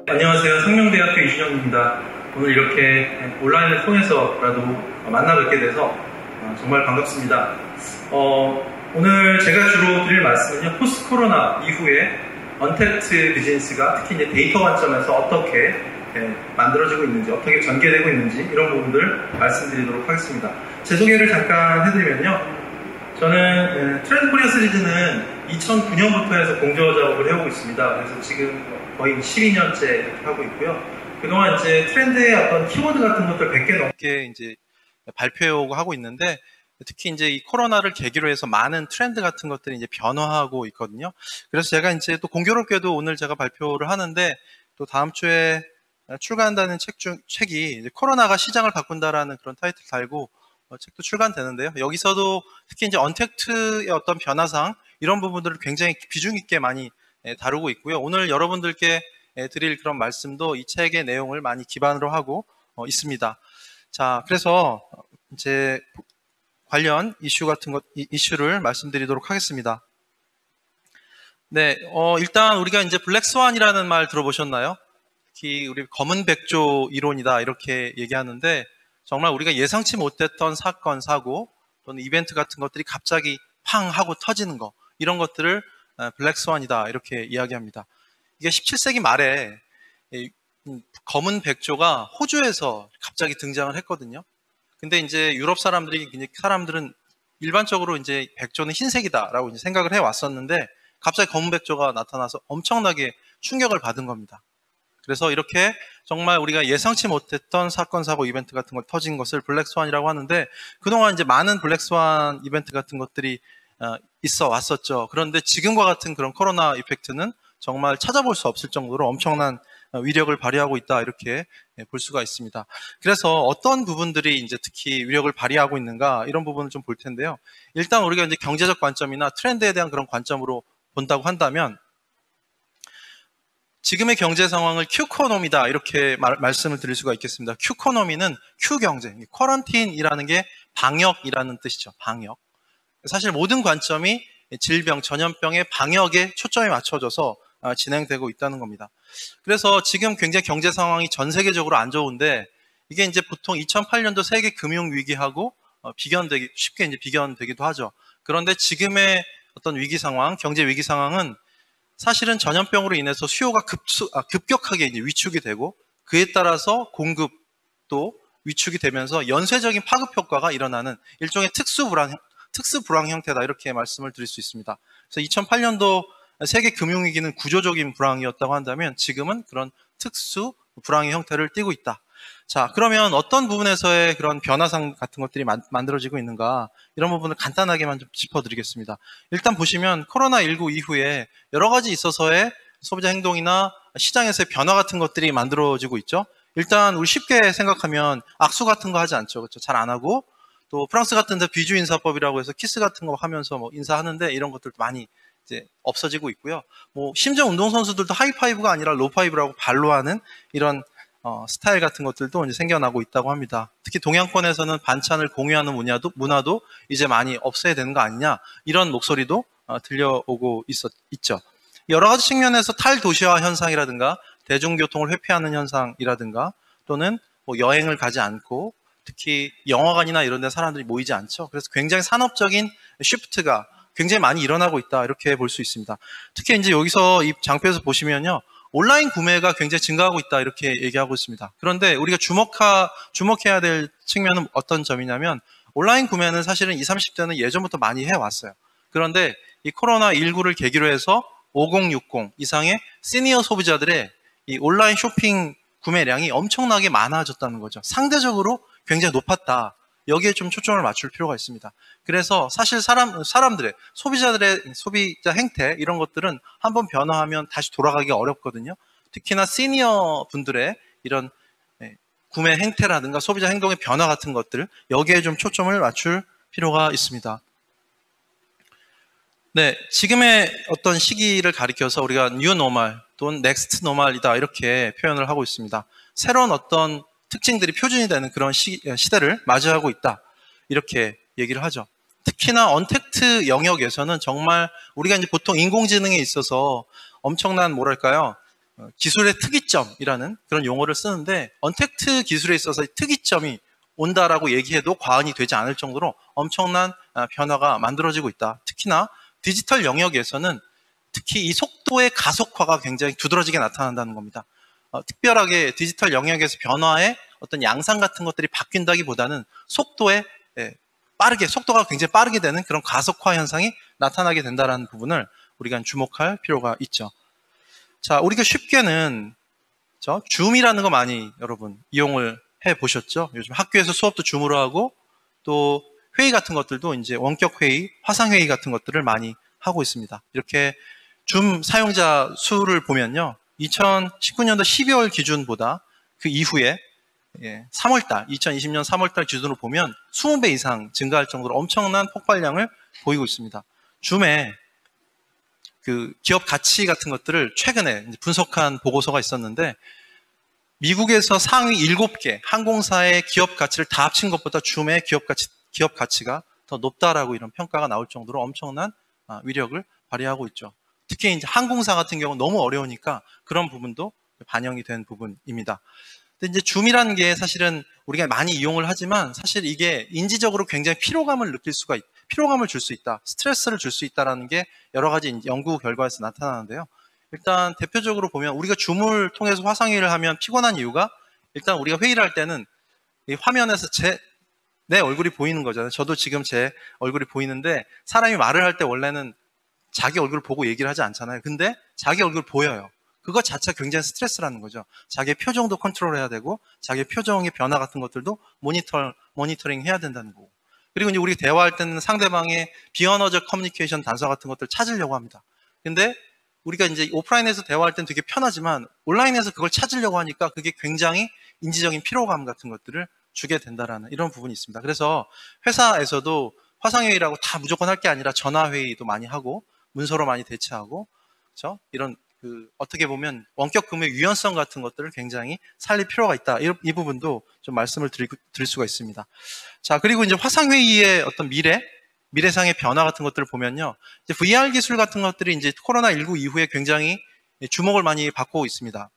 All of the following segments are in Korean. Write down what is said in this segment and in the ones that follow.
안녕하세요. 상명대학교 이준영입니다. 오늘 이렇게 온라인을 통해서라도 만나 뵙게 돼서 정말 반갑습니다. 오늘 제가 주로 드릴 말씀은요, 포스트 코로나 이후에 언택트 비즈니스가 특히 이제 데이터 관점에서 어떻게 만들어지고 있는지, 어떻게 전개되고 있는지 이런 부분들 말씀드리도록 하겠습니다. 제 소개를 잠깐 해드리면요, 저는 트렌드 코리아 시리즈는 2009년부터 해서 공저 작업을 해오고 있습니다. 그래서 지금 거의 12년째 하고 있고요. 그동안 이제 트렌드의 어떤 키워드 같은 것들 100개 넘게 이제 발표해오고 하고 있는데, 특히 이제 이 코로나를 계기로 해서 많은 트렌드 같은 것들이 이제 변화하고 있거든요. 그래서 제가 이제 또 공교롭게도 오늘 제가 발표를 하는데, 또 다음 주에 출간한다는 책이 이제 코로나가 시장을 바꾼다라는 그런 타이틀 달고 책도 출간되는데요. 여기서도 특히 이제 언택트의 어떤 변화상 이런 부분들을 굉장히 비중 있게 많이 다루고 있고요. 오늘 여러분들께 드릴 그런 말씀도 이 책의 내용을 많이 기반으로 하고 있습니다. 자, 그래서 이제 관련 이슈를 말씀드리도록 하겠습니다. 네, 일단 우리가 이제 블랙스완이라는 말 들어보셨나요? 특히 우리 검은 백조 이론이다 이렇게 얘기하는데, 정말 우리가 예상치 못했던 사건, 사고 또는 이벤트 같은 것들이 갑자기 팡 하고 터지는 거, 이런 것들을 블랙스완이다 이렇게 이야기합니다. 이게 17세기 말에 검은 백조가 호주에서 갑자기 등장을 했거든요. 근데 이제 유럽 사람들은 일반적으로 이제 백조는 흰색이다라고 이제 생각을 해 왔었는데, 갑자기 검은 백조가 나타나서 엄청나게 충격을 받은 겁니다. 그래서 이렇게 정말 우리가 예상치 못했던 사건, 사고, 이벤트 같은 걸 터진 것을 블랙스완이라고 하는데, 그동안 이제 많은 블랙스완 이벤트 같은 것들이 있어 왔었죠. 그런데 지금과 같은 그런 코로나 이펙트는 정말 찾아볼 수 없을 정도로 엄청난 위력을 발휘하고 있다 이렇게 볼 수가 있습니다. 그래서 어떤 부분들이 이제 특히 위력을 발휘하고 있는가 이런 부분을 좀 볼 텐데요. 일단 우리가 이제 경제적 관점이나 트렌드에 대한 그런 관점으로 본다고 한다면, 지금의 경제 상황을 큐코노미다 이렇게 말씀을 드릴 수가 있겠습니다. 큐코노미는 큐경제, 쿼런틴이라는 게 방역이라는 뜻이죠. 방역. 사실 모든 관점이 질병, 전염병의 방역에 초점이 맞춰져서 진행되고 있다는 겁니다. 그래서 지금 굉장히 경제 상황이 전 세계적으로 안 좋은데, 이게 이제 보통 2008년도 세계 금융 위기하고 쉽게 이제 비견되기도 하죠. 그런데 지금의 어떤 위기 상황, 경제 위기 상황은 사실은 전염병으로 인해서 수요가 급격하게 이제 위축이 되고, 그에 따라서 공급도 위축이 되면서 연쇄적인 파급 효과가 일어나는 일종의 특수불황 형태다 이렇게 말씀을 드릴 수 있습니다. 그래서 2008년도 세계 금융위기는 구조적인 불황이었다고 한다면, 지금은 그런 특수불황의 형태를 띠고 있다. 자, 그러면 어떤 부분에서의 그런 변화상 같은 것들이 만들어지고 있는가, 이런 부분을 간단하게만 좀 짚어드리겠습니다. 일단 보시면 코로나19 이후에 여러 가지 있어서의 소비자 행동이나 시장에서의 변화 같은 것들이 만들어지고 있죠. 일단 우리 쉽게 생각하면 악수 같은 거 하지 않죠. 그렇죠? 잘 안 하고, 또 프랑스 같은 데 비주 인사법이라고 해서 키스 같은 거 하면서 뭐 인사하는데, 이런 것들도 많이 이제 없어지고 있고요. 뭐 심지어 운동선수들도 하이파이브가 아니라 로파이브라고 발로 하는 이런 스타일 같은 것들도 이제 생겨나고 있다고 합니다. 특히 동양권에서는 반찬을 공유하는 문화도 이제 많이 없애야 되는 거 아니냐, 이런 목소리도 들려오고 있죠. 여러 가지 측면에서 탈도시화 현상이라든가 대중교통을 회피하는 현상이라든가, 또는 뭐 여행을 가지 않고 특히 영화관이나 이런 데 사람들이 모이지 않죠. 그래서 굉장히 산업적인 쉬프트가 굉장히 많이 일어나고 있다 이렇게 볼 수 있습니다. 특히 이제 여기서 이 장표에서 보시면요, 온라인 구매가 굉장히 증가하고 있다 이렇게 얘기하고 있습니다. 그런데 우리가 주목해야 될 측면은 어떤 점이냐면, 온라인 구매는 사실은 20, 30대는 예전부터 많이 해왔어요. 그런데 이 코로나19를 계기로 해서 5060 이상의 시니어 소비자들의 이 온라인 쇼핑 구매량이 엄청나게 많아졌다는 거죠. 상대적으로 굉장히 높았다. 여기에 좀 초점을 맞출 필요가 있습니다. 그래서 사실 사람들의 소비자 행태 이런 것들은 한번 변화하면 다시 돌아가기가 어렵거든요. 특히나 시니어 분들의 이런 구매 행태라든가 소비자 행동의 변화 같은 것들, 여기에 좀 초점을 맞출 필요가 있습니다. 네, 지금의 어떤 시기를 가리켜서 우리가 뉴 노멀 또는 넥스트 노멀이다 이렇게 표현을 하고 있습니다. 새로운 어떤 특징들이 표준이 되는 그런 시대를 맞이하고 있다 이렇게 얘기를 하죠. 특히나 언택트 영역에서는 정말 우리가 이제 보통 인공지능에 있어서 엄청난 뭐랄까요? 기술의 특이점이라는 그런 용어를 쓰는데 언택트 기술에 있어서 특이점이 온다라고 얘기해도 과언이 되지 않을 정도로 엄청난 변화가 만들어지고 있다. 특히나 디지털 영역에서는 특히 이 속도의 가속화가 굉장히 두드러지게 나타난다는 겁니다. 특별하게 디지털 영역에서 변화의 어떤 양상 같은 것들이 바뀐다기보다는 속도에 속도가 굉장히 빠르게 되는 그런 가속화 현상이 나타나게 된다는 부분을 우리가 주목할 필요가 있죠. 자, 우리가 쉽게는 줌이라는 거 많이 여러분 이용을 해 보셨죠? 요즘 학교에서 수업도 줌으로 하고 또 회의 같은 것들도 이제 원격 회의, 화상 회의 같은 것들을 많이 하고 있습니다. 이렇게 줌 사용자 수를 보면요. 2019년도 12월 기준보다 그 이후에 3월달, 2020년 3월달 기준으로 보면 20배 이상 증가할 정도로 엄청난 폭발량을 보이고 있습니다. 줌에 그 기업 가치 같은 것들을 최근에 분석한 보고서가 있었는데 미국에서 상위 7개 항공사의 기업 가치를 다 합친 것보다 줌의 기업 가치가 더 높다라고 이런 평가가 나올 정도로 엄청난 위력을 발휘하고 있죠. 특히 이제 항공사 같은 경우는 너무 어려우니까 그런 부분도 반영이 된 부분입니다. 근데 이제 줌이라는 게 사실은 우리가 많이 이용을 하지만 사실 이게 인지적으로 굉장히 피로감을 줄 수 있다, 스트레스를 줄 수 있다라는 게 여러 가지 연구 결과에서 나타나는데요. 일단 대표적으로 보면 우리가 줌을 통해서 화상회의를 하면 피곤한 이유가 일단 우리가 회의를 할 때는 이 화면에서 내 얼굴이 보이는 거잖아요. 저도 지금 제 얼굴이 보이는데 사람이 말을 할 때 원래는 자기 얼굴을 보고 얘기를 하지 않잖아요. 근데 자기 얼굴 보여요. 그것 자체가 굉장히 스트레스라는 거죠. 자기의 표정도 컨트롤해야 되고 자기의 표정의 변화 같은 것들도 모니터링 해야 된다는 거고. 그리고 이제 우리 대화할 때는 상대방의 비언어적 커뮤니케이션 단서 같은 것들을 찾으려고 합니다. 근데 우리가 이제 오프라인에서 대화할 때는 되게 편하지만 온라인에서 그걸 찾으려고 하니까 그게 굉장히 인지적인 피로감 같은 것들을 주게 된다라는 이런 부분이 있습니다. 그래서 회사에서도 화상회의라고 다 무조건 할 게 아니라 전화회의도 많이 하고 문서로 많이 대체하고 그렇죠? 이런 어떻게 보면 원격 근무의 유연성 같은 것들을 굉장히 살릴 필요가 있다. 이 부분도 좀 말씀을 드릴 수가 있습니다. 자, 그리고 이제 화상회의의 어떤 미래상의 변화 같은 것들을 보면요. 이제 VR 기술 같은 것들이 이제 코로나19 이후에 굉장히 주목을 많이 받고 있습니다.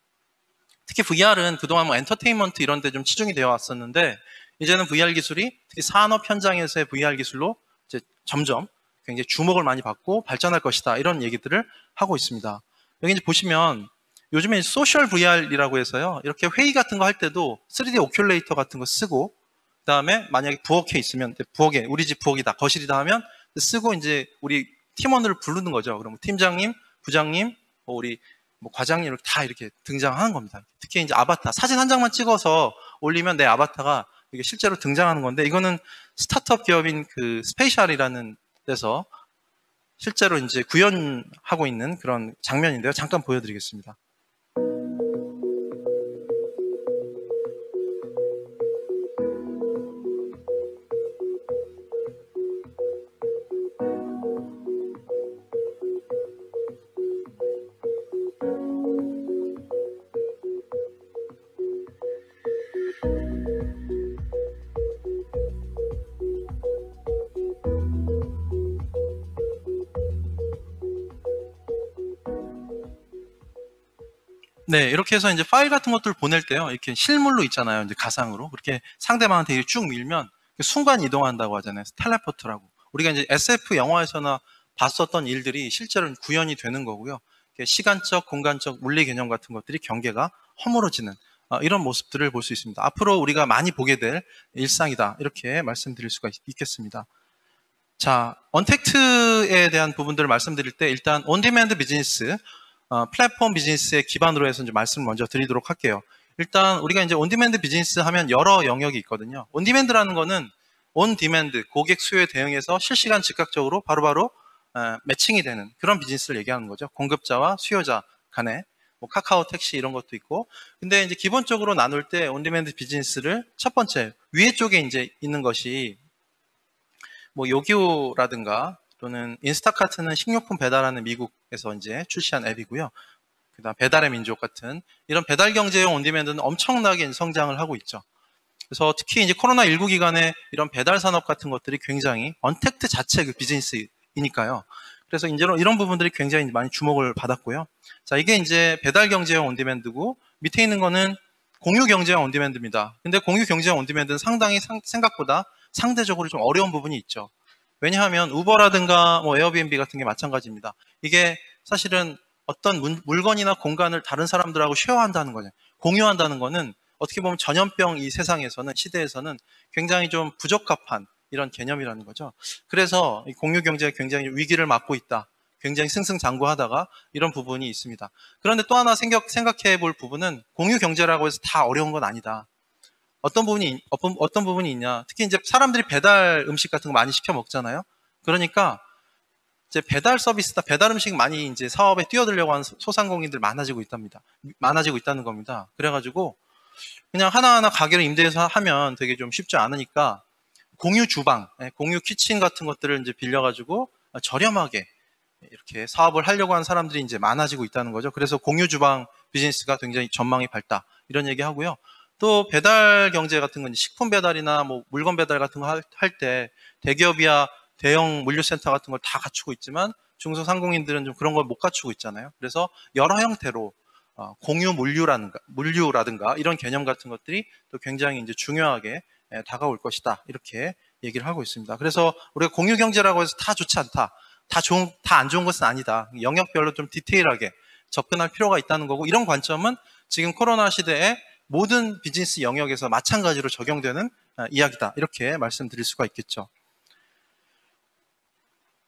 특히 VR은 그동안 뭐 엔터테인먼트 이런 데 좀 치중이 되어 왔었는데 이제는 VR 기술이 특히 산업 현장에서의 VR 기술로 이제 점점 굉장히 주목을 많이 받고 발전할 것이다. 이런 얘기들을 하고 있습니다. 여기 이제 보시면 요즘에 소셜 VR이라고 해서요. 이렇게 회의 같은 거 할 때도 3D 오큘레이터 같은 거 쓰고 그다음에 만약에 부엌에 있으면 부엌에 우리 집 부엌이다 거실이다 하면 쓰고 이제 우리 팀원들을 부르는 거죠. 그러면 팀장님, 부장님, 우리 과장님 이렇게 다 이렇게 등장하는 겁니다. 특히 이제 아바타 사진 한 장만 찍어서 올리면 내 아바타가 이게 실제로 등장하는 건데 이거는 스타트업 기업인 그 스페이셜이라는 데서 실제로 이제 구현하고 있는 그런 장면인데요. 잠깐 보여드리겠습니다. 네, 이렇게 해서 이제 파일 같은 것들을 보낼 때요. 이렇게 실물로 있잖아요. 이제 가상으로. 그렇게 상대방한테 쭉 밀면 순간 이동한다고 하잖아요. 텔레포트라고. 우리가 이제 SF 영화에서나 봤었던 일들이 실제로는 구현이 되는 거고요. 시간적, 공간적, 물리 개념 같은 것들이 경계가 허물어지는 이런 모습들을 볼 수 있습니다. 앞으로 우리가 많이 보게 될 일상이다. 이렇게 말씀드릴 수가 있겠습니다. 자, 언택트에 대한 부분들을 말씀드릴 때 일단 온디맨드 비즈니스, 플랫폼 비즈니스의 기반으로 해서 이제 말씀을 먼저 드리도록 할게요. 일단 우리가 이제 온디맨드 비즈니스 하면 여러 영역이 있거든요. 온디맨드라는 거는 온디맨드, 고객 수요에 대응해서 실시간 즉각적으로 바로바로 매칭이 되는 그런 비즈니스를 얘기하는 거죠. 공급자와 수요자 간에 카카오 택시 이런 것도 있고. 근데 이제 기본적으로 나눌 때 온디맨드 비즈니스를 첫 번째 위에 쪽에 이제 있는 것이 요기요라든가 또는 인스타카트는 식료품 배달하는 미국에서 이제 출시한 앱이고요. 그다음 배달의 민족 같은 이런 배달 경제용 온디맨드는 엄청나게 성장을 하고 있죠. 그래서 특히 이제 코로나19 기간에 이런 배달 산업 같은 것들이 굉장히 언택트 자체 그 비즈니스이니까요. 그래서 이제 이런 부분들이 굉장히 많이 주목을 받았고요. 자, 이게 이제 배달 경제형 온디맨드고 밑에 있는 거는 공유 경제형 온디맨드입니다. 근데 공유 경제형 온디맨드는 상당히 생각보다 상대적으로 좀 어려운 부분이 있죠. 왜냐하면 우버라든가 뭐 에어비앤비 같은 게 마찬가지입니다. 이게 사실은 어떤 물건이나 공간을 다른 사람들하고 쉐어한다는 거죠. 공유한다는 거는 어떻게 보면 전염병 이 세상에서는, 시대에서는 굉장히 좀 부적합한 이런 개념이라는 거죠. 그래서 공유 경제가 굉장히 위기를 맞고 있다. 굉장히 승승장구하다가 이런 부분이 있습니다. 그런데 또 하나 생각해 볼 부분은 공유 경제라고 해서 다 어려운 건 아니다. 어떤 부분이 있냐. 특히 이제 사람들이 배달 음식 같은 거 많이 시켜 먹잖아요. 그러니까 이제 배달 서비스나 배달 음식 많이 이제 사업에 뛰어들려고 하는 소상공인들 많아지고 있다는 겁니다. 그래가지고 그냥 하나하나 가게를 임대해서 하면 되게 좀 쉽지 않으니까 공유 주방, 공유 키친 같은 것들을 이제 빌려가지고 저렴하게 이렇게 사업을 하려고 하는 사람들이 이제 많아지고 있다는 거죠. 그래서 공유 주방 비즈니스가 굉장히 전망이 밝다. 이런 얘기 하고요. 또 배달 경제 같은 건 식품 배달이나 뭐 물건 배달 같은 거 할 때 대기업이야 대형 물류센터 같은 걸 다 갖추고 있지만 중소상공인들은 좀 그런 걸 못 갖추고 있잖아요. 그래서 여러 형태로 공유 물류라든가 이런 개념 같은 것들이 또 굉장히 이제 중요하게 다가올 것이다. 이렇게 얘기를 하고 있습니다. 그래서 우리가 공유 경제라고 해서 다 좋지 않다. 다 안 좋은 것은 아니다. 영역별로 좀 디테일하게 접근할 필요가 있다는 거고, 이런 관점은 지금 코로나 시대에 모든 비즈니스 영역에서 마찬가지로 적용되는 이야기다. 이렇게 말씀드릴 수가 있겠죠.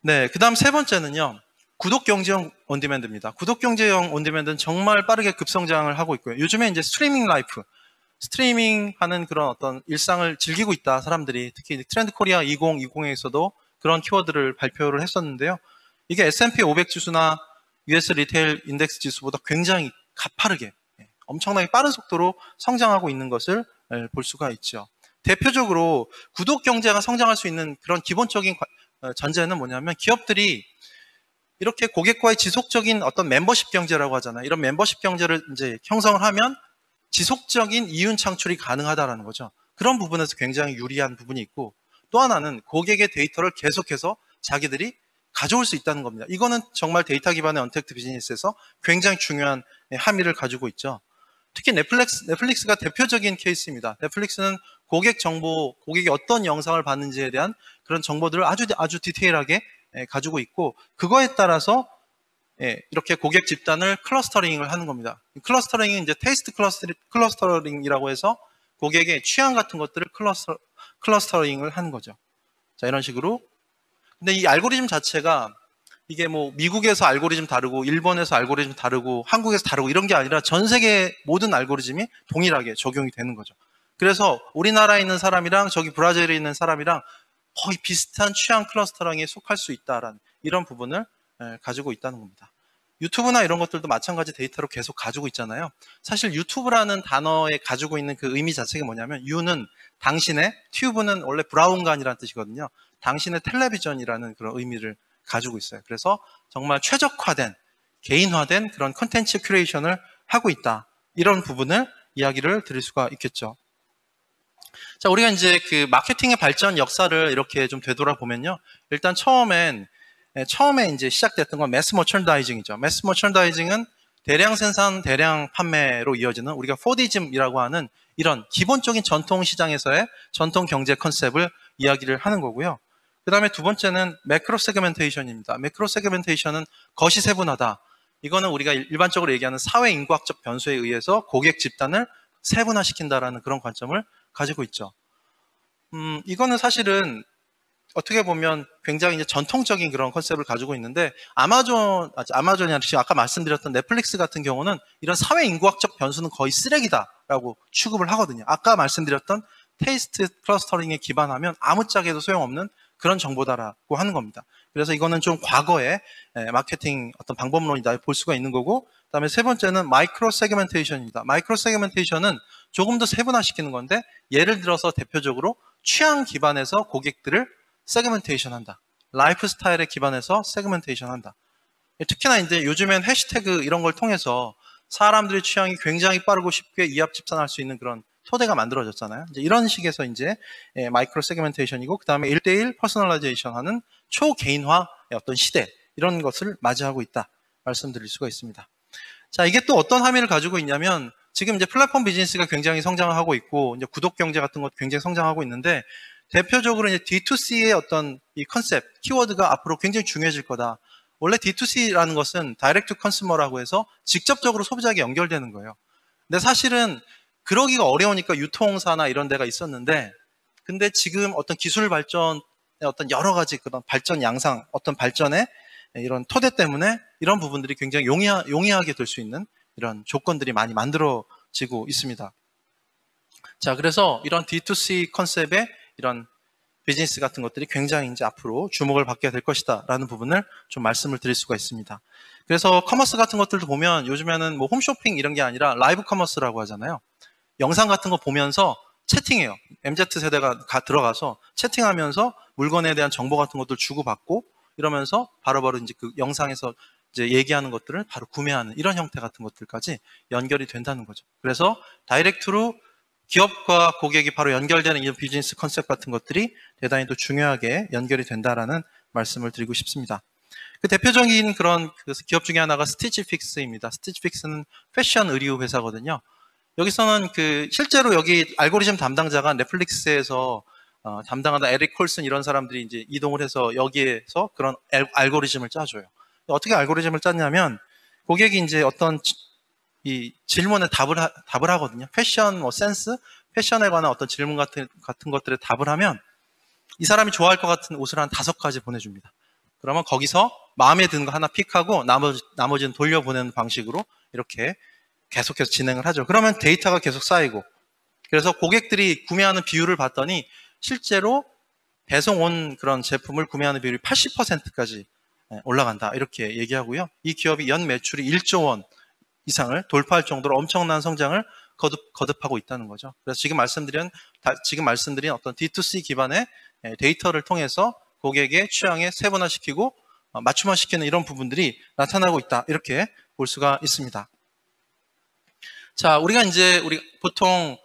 네, 그 다음 세 번째는요. 구독경제형 온디맨드입니다. 구독경제형 온디맨드는 정말 빠르게 급성장을 하고 있고요. 요즘에 이제 스트리밍 라이프, 스트리밍 하는 그런 어떤 일상을 즐기고 있다, 사람들이. 특히 트렌드 코리아 2020에서도 그런 키워드를 발표를 했었는데요. 이게 S&P 500 지수나 US 리테일 인덱스 지수보다 굉장히 가파르게, 엄청나게 빠른 속도로 성장하고 있는 것을 볼 수가 있죠. 대표적으로 구독 경제가 성장할 수 있는 그런 기본적인 전제는 뭐냐면, 기업들이 이렇게 고객과의 지속적인 어떤 멤버십 경제라고 하잖아요. 이런 멤버십 경제를 이제 형성을 하면 지속적인 이윤 창출이 가능하다라는 거죠. 그런 부분에서 굉장히 유리한 부분이 있고, 또 하나는 고객의 데이터를 계속해서 자기들이 가져올 수 있다는 겁니다. 이거는 정말 데이터 기반의 언택트 비즈니스에서 굉장히 중요한 함의를 가지고 있죠. 특히 넷플릭스가 대표적인 케이스입니다. 넷플릭스는 고객 정보, 고객이 어떤 영상을 봤는지에 대한 그런 정보들을 아주 디테일하게 가지고 있고, 그거에 따라서 이렇게 고객 집단을 클러스터링을 하는 겁니다. 클러스터링은 이제 테이스트 클러스터링이라고 해서 고객의 취향 같은 것들을 클러스터링을 하는 거죠. 자, 이런 식으로. 근데 이 알고리즘 자체가 이게 뭐 미국에서 알고리즘 다르고 일본에서 알고리즘 다르고 한국에서 다르고 이런 게 아니라 전 세계 모든 알고리즘이 동일하게 적용이 되는 거죠. 그래서 우리나라에 있는 사람이랑 저기 브라질에 있는 사람이랑 거의 비슷한 취향 클러스터링에 속할 수 있다라는 이런 부분을 가지고 있다는 겁니다. 유튜브나 이런 것들도 마찬가지 데이터로 계속 가지고 있잖아요. 사실 유튜브라는 단어에 가지고 있는 그 의미 자체가 뭐냐면, 유는 당신의, 튜브는 원래 브라운관이라는 뜻이거든요. 당신의 텔레비전이라는 그런 의미를 가지고 있어요. 그래서 정말 최적화된, 개인화된 그런 컨텐츠 큐레이션을 하고 있다. 이런 부분을 이야기를 드릴 수가 있겠죠. 자, 우리가 이제 그 마케팅의 발전 역사를 이렇게 좀 되돌아보면요. 일단 처음에 이제 시작됐던 건 매스 머천다이징이죠. 매스 머천다이징은 대량 생산, 대량 판매로 이어지는 우리가 포디즘이라고 하는 이런 기본적인 전통 시장에서의 전통 경제 컨셉을 이야기를 하는 거고요. 그 다음에 두 번째는 매크로 세그멘테이션입니다. 매크로 세그멘테이션은 것이 세분화다. 이거는 우리가 일반적으로 얘기하는 사회 인과학적 변수에 의해서 고객 집단을 세분화시킨다라는 그런 관점을 가지고 있죠. 이거는 사실은 어떻게 보면 굉장히 이제 전통적인 그런 컨셉을 가지고 있는데, 아마존이 아니라 아까 말씀드렸던 넷플릭스 같은 경우는 이런 사회 인구학적 변수는 거의 쓰레기다라고 취급을 하거든요. 아까 말씀드렸던 테이스트 클러스터링에 기반하면 아무짝에도 소용없는 그런 정보다라고 하는 겁니다. 그래서 이거는 좀 과거의 마케팅 어떤 방법론이다 볼 수가 있는 거고, 그다음에 세 번째는 마이크로 세그멘테이션입니다. 마이크로 세그멘테이션은 조금 더 세분화시키는 건데, 예를 들어서 대표적으로 취향 기반에서 고객들을 세그멘테이션 한다. 라이프 스타일에 기반해서 세그멘테이션 한다. 특히나 이제 요즘엔 해시태그 이런 걸 통해서 사람들의 취향이 굉장히 빠르고 쉽게 이합 집산할 수 있는 그런 토대가 만들어졌잖아요. 이제 이런 식에서 이제 마이크로 세그멘테이션이고 그 다음에 1대1 퍼스널라이제이션 하는 초개인화의 어떤 시대 이런 것을 맞이하고 있다 말씀드릴 수가 있습니다. 자, 이게 또 어떤 함의를 가지고 있냐면 지금 이제 플랫폼 비즈니스가 굉장히 성장을 하고 있고 이제 구독 경제 같은 것도 굉장히 성장하고 있는데 대표적으로 이제 D2C의 어떤 이 컨셉, 키워드가 앞으로 굉장히 중요해질 거다. 원래 D2C라는 것은 다이렉트 컨슈머라고 해서 직접적으로 소비자에게 연결되는 거예요. 근데 사실은 그러기가 어려우니까 유통사나 이런 데가 있었는데 근데 지금 어떤 기술 발전의 어떤 여러 가지 그런 발전 양상, 어떤 발전의 이런 토대 때문에 이런 부분들이 굉장히 용이하게 될 수 있는 이런 조건들이 많이 만들어지고 있습니다. 자, 그래서 이런 D2C 컨셉의 이런 비즈니스 같은 것들이 굉장히 이제 앞으로 주목을 받게 될 것이다 라는 부분을 좀 말씀을 드릴 수가 있습니다. 그래서 커머스 같은 것들도 보면 요즘에는 뭐 홈쇼핑 이런 게 아니라 라이브 커머스라고 하잖아요. 영상 같은 거 보면서 채팅해요. MZ세대가 들어가서 채팅하면서 물건에 대한 정보 같은 것들 주고받고 이러면서 바로바로 이제 그 영상에서 이제 얘기하는 것들을 바로 구매하는 이런 형태 같은 것들까지 연결이 된다는 거죠. 그래서 다이렉트로 기업과 고객이 바로 연결되는 이 비즈니스 컨셉 같은 것들이 대단히 또 중요하게 연결이 된다라는 말씀을 드리고 싶습니다. 그 대표적인 그런 그 기업 중에 하나가 스티치픽스입니다. 스티치픽스는 패션 의류 회사거든요. 여기서는 그 실제로 여기 알고리즘 담당자가 넷플릭스에서 담당하다 에릭 콜슨 이런 사람들이 이제 이동을 해서 여기에서 그런 알고리즘을 짜줘요. 어떻게 알고리즘을 짰냐면 고객이 이제 어떤 이 질문에 답을 하거든요. 패션 뭐 센스, 패션에 관한 어떤 질문 같은 것들에 답을 하면 이 사람이 좋아할 것 같은 옷을 한 5가지 보내줍니다. 그러면 거기서 마음에 드는 거 하나 픽하고 나머지는 돌려보내는 방식으로 이렇게 계속해서 진행을 하죠. 그러면 데이터가 계속 쌓이고 그래서 고객들이 구매하는 비율을 봤더니 실제로 배송 온 그런 제품을 구매하는 비율이 80%까지 올라간다 이렇게 얘기하고요. 이 기업이 연 매출이 1조 원 이상을 돌파할 정도로 엄청난 성장을 거듭하고 있다는 거죠. 그래서 지금 말씀드린 어떤 D2C 기반의 데이터를 통해서 고객의 취향에 세분화시키고 맞춤화시키는 이런 부분들이 나타나고 있다 이렇게 볼 수가 있습니다. 자, 우리 보통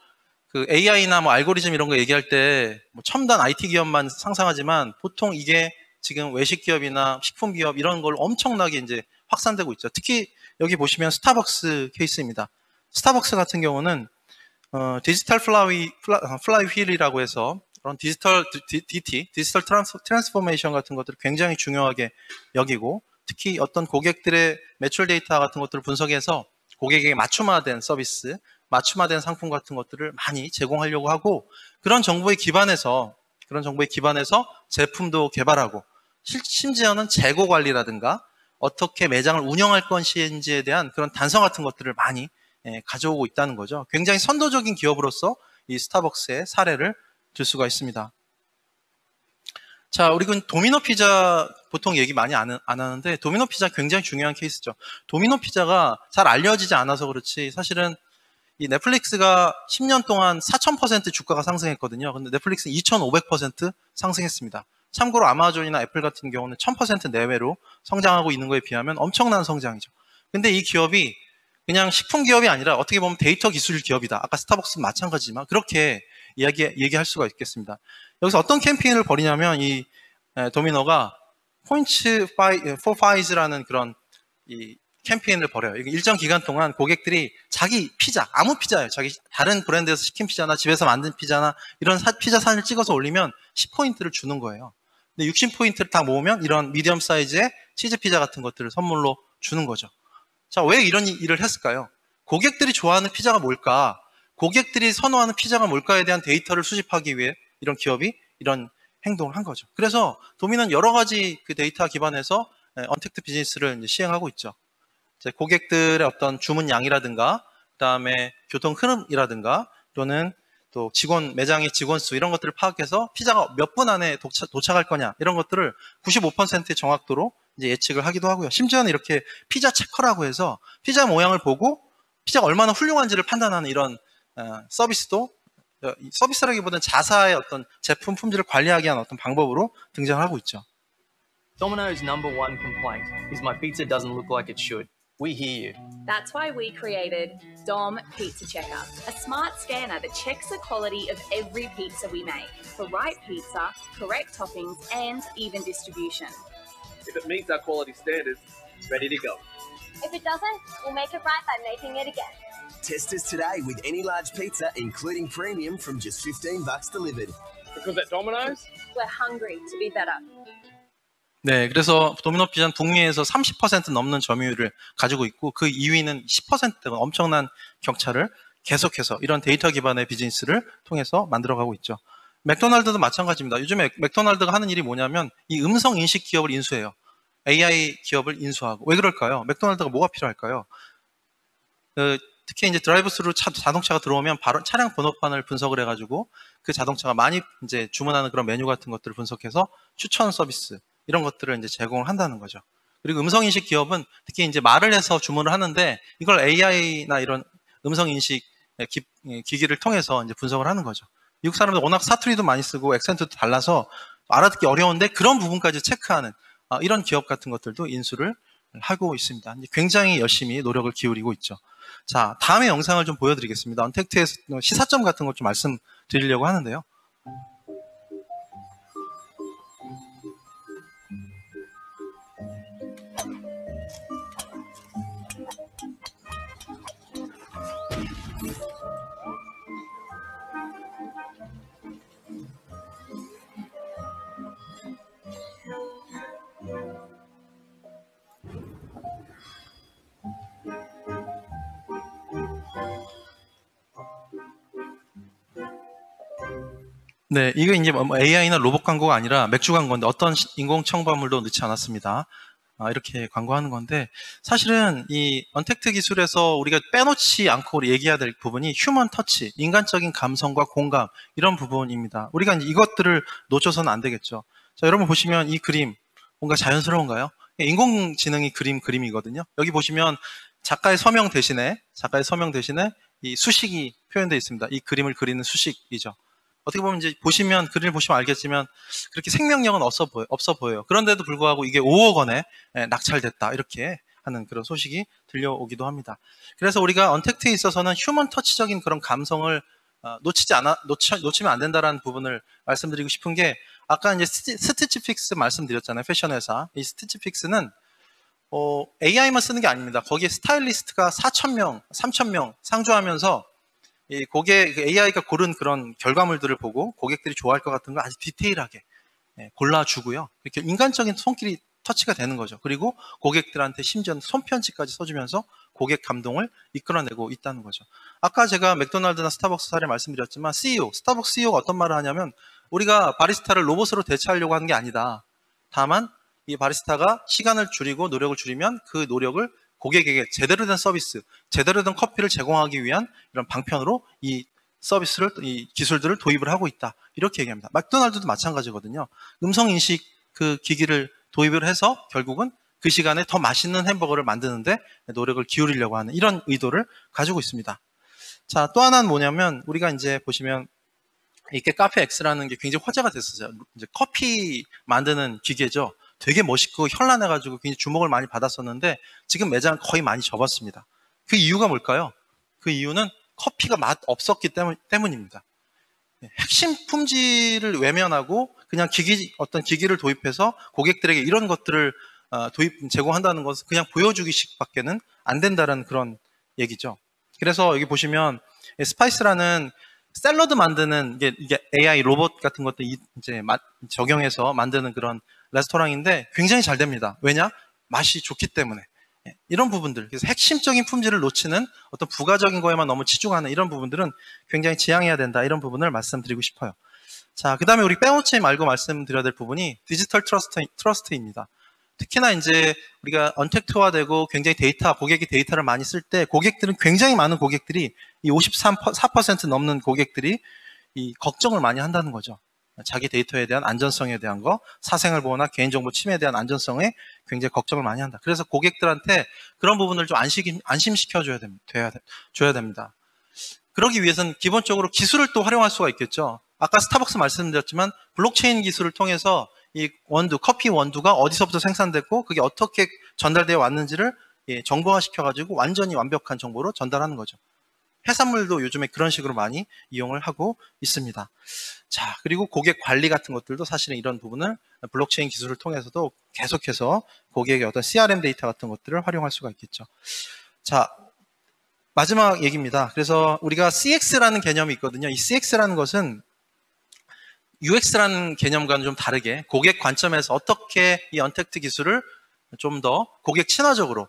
그 AI나 뭐 알고리즘 이런 거 얘기할 때 뭐 첨단 IT 기업만 상상하지만 보통 이게 지금 외식 기업이나 식품 기업 이런 걸 엄청나게 이제 확산되고 있죠. 특히 여기 보시면 스타벅스 케이스입니다. 스타벅스 같은 경우는 디지털 플라이 휠이라고 해서 그런 디지털 트랜스포메이션 같은 것들을 굉장히 중요하게 여기고 특히 어떤 고객들의 매출 데이터 같은 것들을 분석해서 고객에게 맞춤화된 서비스, 맞춤화된 상품 같은 것들을 많이 제공하려고 하고 그런 정보에 기반해서 제품도 개발하고 심지어는 재고 관리라든가 어떻게 매장을 운영할 것인지에 대한 그런 단서 같은 것들을 많이 가져오고 있다는 거죠. 굉장히 선도적인 기업으로서 이 스타벅스의 사례를 들 수가 있습니다. 자, 우리는 도미노 피자 보통 얘기 많이 안 하는데 도미노 피자 굉장히 중요한 케이스죠. 도미노 피자가 잘 알려지지 않아서 그렇지 사실은 이 넷플릭스가 10년 동안 4000% 주가가 상승했거든요. 근데 넷플릭스는 2500% 상승했습니다. 참고로 아마존이나 애플 같은 경우는 1000% 내외로 성장하고 있는 거에 비하면 엄청난 성장이죠. 근데 이 기업이 그냥 식품 기업이 아니라 어떻게 보면 데이터 기술 기업이다. 아까 스타벅스는 마찬가지지만 그렇게 얘기할 수가 있겠습니다. 여기서 어떤 캠페인을 벌이냐면 이 도미노가 포인트 for Pies라는 그런 이 캠페인을 벌여요. 일정 기간 동안 고객들이 자기 피자, 아무 피자예요. 자기 다른 브랜드에서 시킨 피자나 집에서 만든 피자나 이런 피자 사진을 찍어서 올리면 10포인트를 주는 거예요. 근데 60포인트를 다 모으면 이런 미디엄 사이즈의 치즈 피자 같은 것들을 선물로 주는 거죠. 자, 왜 이런 일을 했을까요? 고객들이 좋아하는 피자가 뭘까? 고객들이 선호하는 피자가 뭘까에 대한 데이터를 수집하기 위해 이런 기업이 이런 행동을 한 거죠. 그래서 도미노는 여러 가지 그 데이터 기반에서 언택트 비즈니스를 이제 시행하고 있죠. 고객들의 어떤 주문 양이라든가 그다음에 교통 흐름이라든가 또는 또 매장의 직원 수 이런 것들을 파악해서 피자가 몇 분 안에 도착할 거냐 이런 것들을 95%의 정확도로 이제 예측을 하기도 하고요. 심지어는 이렇게 피자 체커라고 해서 피자 모양을 보고 피자가 얼마나 훌륭한지를 판단하는 이런 서비스도 서비스라기보다는 자사의 어떤 제품 품질을 관리하기 위한 어떤 방법으로 등장하고 있죠. Domino's #1 complaint is my pizza doesn't look like it should. We hear you. That's why we created Dom Pizza Checker, a smart scanner that checks the quality of every pizza we make for right pizza, correct toppings, and even distribution. If it meets our quality standards, it's ready to go. If it doesn't, we'll make it right by making it again. Test us today with any large pizza, including premium, from just $15 delivered. Because at Domino's, We're hungry to be better. 네, 그래서 도미노 피자는 북미에서 30% 넘는 점유율을 가지고 있고 그 2위는 10%가 엄청난 격차를 계속해서 이런 데이터 기반의 비즈니스를 통해서 만들어가고 있죠. 맥도날드도 마찬가지입니다. 요즘에 맥도날드가 하는 일이 뭐냐면 이 음성 인식 기업을 인수해요. AI 기업을 인수하고. 왜 그럴까요? 맥도날드가 뭐가 필요할까요? 특히 이제 드라이브스루 자동차가 들어오면 바로 차량 번호판을 분석을 해가지고 그 자동차가 많이 이제 주문하는 그런 메뉴 같은 것들을 분석해서 추천 서비스 이런 것들을 이제 제공을 한다는 거죠. 그리고 음성인식 기업은 특히 이제 말을 해서 주문을 하는데 이걸 AI나 이런 음성인식 기기를 통해서 이제 분석을 하는 거죠. 미국 사람들 워낙 사투리도 많이 쓰고 액센트도 달라서 알아듣기 어려운데 그런 부분까지 체크하는 이런 기업 같은 것들도 인수를 하고 있습니다. 굉장히 열심히 노력을 기울이고 있죠. 자, 다음에 영상을 좀 보여드리겠습니다. 언택트의 시사점 같은 것 좀 말씀드리려고 하는데요. 네, 이게 이제 AI나 로봇 광고가 아니라 맥주 광고인데 어떤 인공 첨가물도 넣지 않았습니다. 이렇게 광고하는 건데 사실은 이 언택트 기술에서 우리가 빼놓지 않고 얘기해야 될 부분이 휴먼 터치, 인간적인 감성과 공감 이런 부분입니다. 우리가 이제 이것들을 놓쳐서는 안 되겠죠. 자, 여러분 보시면 이 그림 뭔가 자연스러운가요? 인공지능이 그린 그림이거든요. 여기 보시면 작가의 서명 대신에 이 수식이 표현되어 있습니다. 이 그림을 그리는 수식이죠. 어떻게 보면 이제 그림을 보시면 알겠지만 그렇게 생명력은 없어 보여요. 그런데도 불구하고 이게 5억 원에 낙찰됐다 이렇게 하는 그런 소식이 들려오기도 합니다. 그래서 우리가 언택트에 있어서는 휴먼 터치적인 그런 감성을 놓치면 안 된다라는 부분을 말씀드리고 싶은 게 아까 이제 스티치픽스 말씀드렸잖아요. 패션 회사. 이 스티치픽스는 AI만 쓰는 게 아닙니다. 거기에 스타일리스트가 4,000명, 3,000명 상주하면서 이 AI가 고른 그런 결과물들을 보고 고객들이 좋아할 것 같은 걸 아주 디테일하게 골라주고요. 이렇게 인간적인 손길이 터치가 되는 거죠. 그리고 고객들한테 심지어 손편지까지 써주면서 고객 감동을 이끌어내고 있다는 거죠. 아까 제가 맥도날드나 스타벅스 사례 말씀드렸지만 스타벅스 CEO가 어떤 말을 하냐면 우리가 바리스타를 로봇으로 대체하려고 하는 게 아니다. 다만 이 바리스타가 시간을 줄이고 노력을 줄이면 그 노력을 고객에게 제대로 된 서비스, 제대로 된 커피를 제공하기 위한 이런 방편으로 이 기술들을 도입을 하고 있다. 이렇게 얘기합니다. 맥도날드도 마찬가지거든요. 음성인식 그 기기를 도입을 해서 결국은 그 시간에 더 맛있는 햄버거를 만드는데 노력을 기울이려고 하는 이런 의도를 가지고 있습니다. 자, 또 하나는 뭐냐면 우리가 이제 보시면 이게 카페 X라는 게 굉장히 화제가 됐었어요. 이제 커피 만드는 기계죠. 되게 멋있고 현란해가지고 굉장히 주목을 많이 받았었는데 지금 매장은 거의 많이 접었습니다. 그 이유가 뭘까요? 그 이유는 커피가 맛 없었기 때문입니다. 핵심 품질을 외면하고 그냥 어떤 기기를 도입해서 고객들에게 이런 것들을 제공한다는 것은 그냥 보여주기식밖에는 안 된다는 그런 얘기죠. 그래서 여기 보시면 스파이스라는 샐러드 만드는 이게 AI 로봇 같은 것도 이제 적용해서 만드는 그런 레스토랑인데 굉장히 잘 됩니다. 왜냐? 맛이 좋기 때문에. 이런 부분들, 그래서 핵심적인 품질을 놓치는 어떤 부가적인 거에만 너무 치중하는 이런 부분들은 굉장히 지양해야 된다. 이런 부분을 말씀드리고 싶어요. 자, 그 다음에 우리 빼놓지 말고 말씀드려야 될 부분이 디지털 트러스트입니다. 특히나 이제 우리가 언택트화되고 굉장히 고객이 데이터를 많이 쓸 때 고객들은 굉장히 많은 고객들이 이 54% 넘는 고객들이 이 걱정을 많이 한다는 거죠. 자기 데이터에 대한 안전성에 대한 거, 사생활 보호나 개인정보 침해에 대한 안전성에 굉장히 걱정을 많이 한다. 그래서 고객들한테 그런 부분을 좀 안심시켜줘야 됩니다. 그러기 위해서는 기본적으로 기술을 또 활용할 수가 있겠죠. 아까 스타벅스 말씀드렸지만 블록체인 기술을 통해서 이 커피 원두가 어디서부터 생산됐고 그게 어떻게 전달되어 왔는지를 정보화시켜가지고 완전히 완벽한 정보로 전달하는 거죠. 해산물도 요즘에 그런 식으로 많이 이용을 하고 있습니다. 자, 그리고 고객 관리 같은 것들도 사실은 이런 부분을 블록체인 기술을 통해서도 계속해서 고객의 어떤 CRM 데이터 같은 것들을 활용할 수가 있겠죠. 자, 마지막 얘기입니다. 그래서 우리가 CX라는 개념이 있거든요. 이 CX라는 것은 UX라는 개념과는 좀 다르게 고객 관점에서 어떻게 이 언택트 기술을 좀 더 고객 친화적으로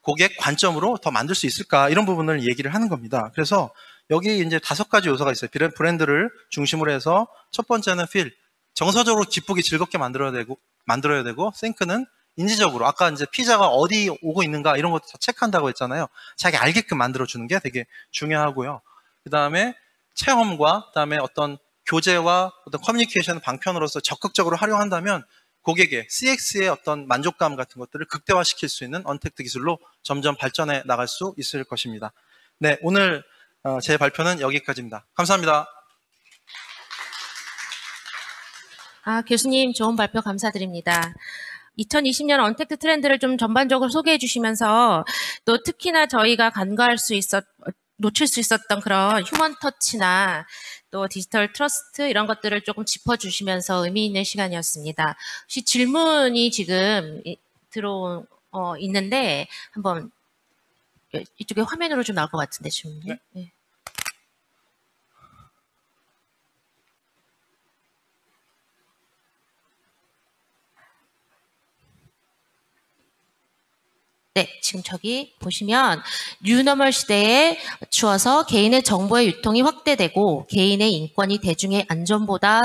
고객 관점으로 더 만들 수 있을까, 이런 부분을 얘기를 하는 겁니다. 그래서 여기 이제 5가지 요소가 있어요. 브랜드를 중심으로 해서 첫 번째는 필, 정서적으로 기쁘게 즐겁게 만들어야 되고, 싱크는 인지적으로 아까 이제 피자가 어디 오고 있는가 이런 것도 다 체크한다고 했잖아요. 자기 알게끔 만들어주는 게 되게 중요하고요. 그 다음에 체험과 그다음에 어떤 교제와 어떤 커뮤니케이션 방편으로서 적극적으로 활용한다면 고객의 CX의 어떤 만족감 같은 것들을 극대화시킬 수 있는 언택트 기술로 점점 발전해 나갈 수 있을 것입니다. 네, 오늘 제 발표는 여기까지입니다. 감사합니다. 교수님 좋은 발표 감사드립니다. 2020년 언택트 트렌드를 좀 전반적으로 소개해 주시면서 또 특히나 저희가 놓칠 수 있었던 그런 휴먼 터치나 또 디지털 트러스트 이런 것들을 조금 짚어주시면서 의미 있는 시간이었습니다. 혹시 질문이 지금 있는데 한번 이쪽에 화면으로 좀 나올 것 같은데 질문이. 네. 네. 네, 지금 저기 보시면 뉴노멀 시대에 맞추어서 개인의 정보의 유통이 확대되고 개인의 인권이 대중의 안전보다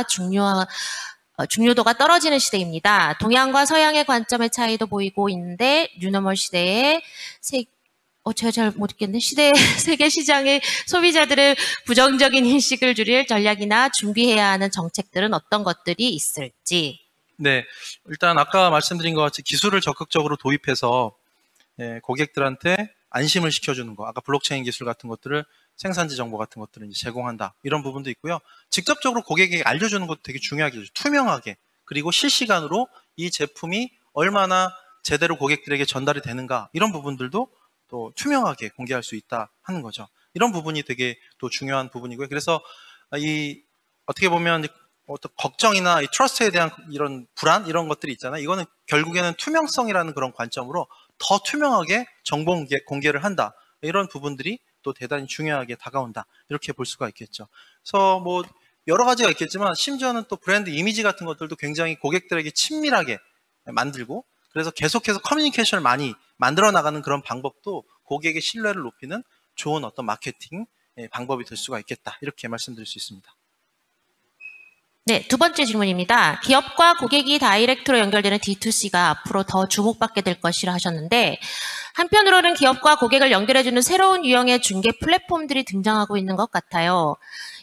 중요도가 떨어지는 시대입니다. 동양과 서양의 관점의 차이도 보이고 있는데 뉴노멀 시대에 제가 잘 못 읽겠네. 세계 시장의 소비자들의 부정적인 인식을 줄일 전략이나 준비해야 하는 정책들은 어떤 것들이 있을지. 네, 일단 아까 말씀드린 것 같이 기술을 적극적으로 도입해서 고객들한테 안심을 시켜주는 거, 아까 블록체인 기술 같은 것들을 생산지 정보 같은 것들을 이제 제공한다, 이런 부분도 있고요. 직접적으로 고객에게 알려주는 것도 되게 중요하게, 투명하게, 그리고 실시간으로 이 제품이 얼마나 제대로 고객들에게 전달이 되는가, 이런 부분들도 또 투명하게 공개할 수 있다 하는 거죠. 이런 부분이 되게 또 중요한 부분이고요. 그래서 어떻게 보면 어떤 걱정이나 이 트러스트에 대한 이런 불안, 이런 것들이 있잖아요. 이거는 결국에는 투명성이라는 그런 관점으로 더 투명하게 정보 공개를 한다, 이런 부분들이 또 대단히 중요하게 다가온다, 이렇게 볼 수가 있겠죠. 그래서 뭐 여러 가지가 있겠지만 심지어는 또 브랜드 이미지 같은 것들도 굉장히 고객들에게 친밀하게 만들고, 그래서 계속해서 커뮤니케이션을 많이 만들어 나가는 그런 방법도 고객의 신뢰를 높이는 좋은 어떤 마케팅 방법이 될 수가 있겠다, 이렇게 말씀드릴 수 있습니다. 네, 두 번째 질문입니다. 기업과 고객이 다이렉트로 연결되는 D2C가 앞으로 더 주목받게 될 것이라 하셨는데, 한편으로는 기업과 고객을 연결해주는 새로운 유형의 중개 플랫폼들이 등장하고 있는 것 같아요.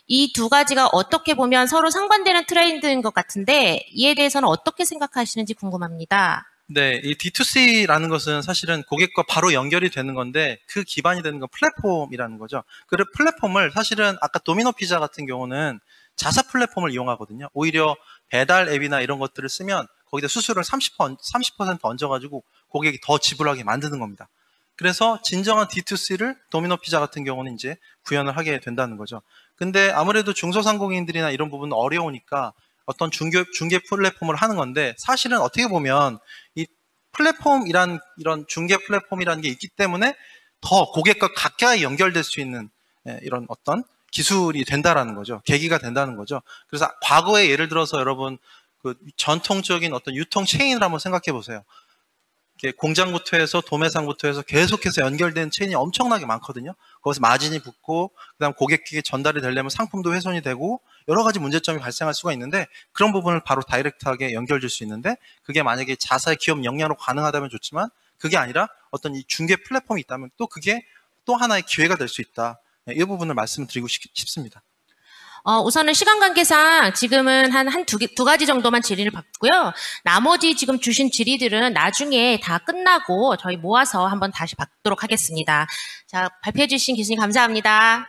이 두 가지가 어떻게 보면 서로 상반되는 트렌드인 것 같은데 이에 대해서는 어떻게 생각하시는지 궁금합니다. 네, 이 D2C라는 것은 사실은 고객과 바로 연결이 되는 건데 그 기반이 되는 건 플랫폼이라는 거죠. 그 플랫폼을 사실은 아까 도미노 피자 같은 경우는 자사 플랫폼을 이용하거든요. 오히려 배달 앱이나 이런 것들을 쓰면 거기다 수수료를 30% 얹어가지고 고객이 더 지불하게 만드는 겁니다. 그래서 진정한 D2C를 도미노 피자 같은 경우는 이제 구현을 하게 된다는 거죠. 근데 아무래도 중소상공인들이나 이런 부분은 어려우니까 어떤 중개 플랫폼을 하는 건데, 사실은 어떻게 보면 이 플랫폼이란, 이런 중개 플랫폼이라는 게 있기 때문에 더 고객과 가까이 연결될 수 있는 이런 어떤 기술이 된다라는 거죠. 계기가 된다는 거죠. 그래서 과거에 예를 들어서 여러분 그 전통적인 어떤 유통 체인을 한번 생각해 보세요. 공장부터 해서 도매상부터 해서 계속해서 연결된 체인이 엄청나게 많거든요. 거기서 마진이 붙고, 그다음 고객에게 전달이 되려면 상품도 훼손이 되고 여러 가지 문제점이 발생할 수가 있는데, 그런 부분을 바로 다이렉트하게 연결될 수 있는데, 그게 만약에 자사의 기업 역량으로 가능하다면 좋지만 그게 아니라 어떤 이 중개 플랫폼이 있다면 또 그게 또 하나의 기회가 될 수 있다. 이 부분을 말씀드리고 싶습니다. 우선은 시간 관계상 지금은 두 가지 정도만 질의를 받고요. 나머지 지금 주신 질의들은 나중에 다 끝나고 저희 모아서 한번 다시 받도록 하겠습니다. 자, 발표해 주신 교수님 감사합니다.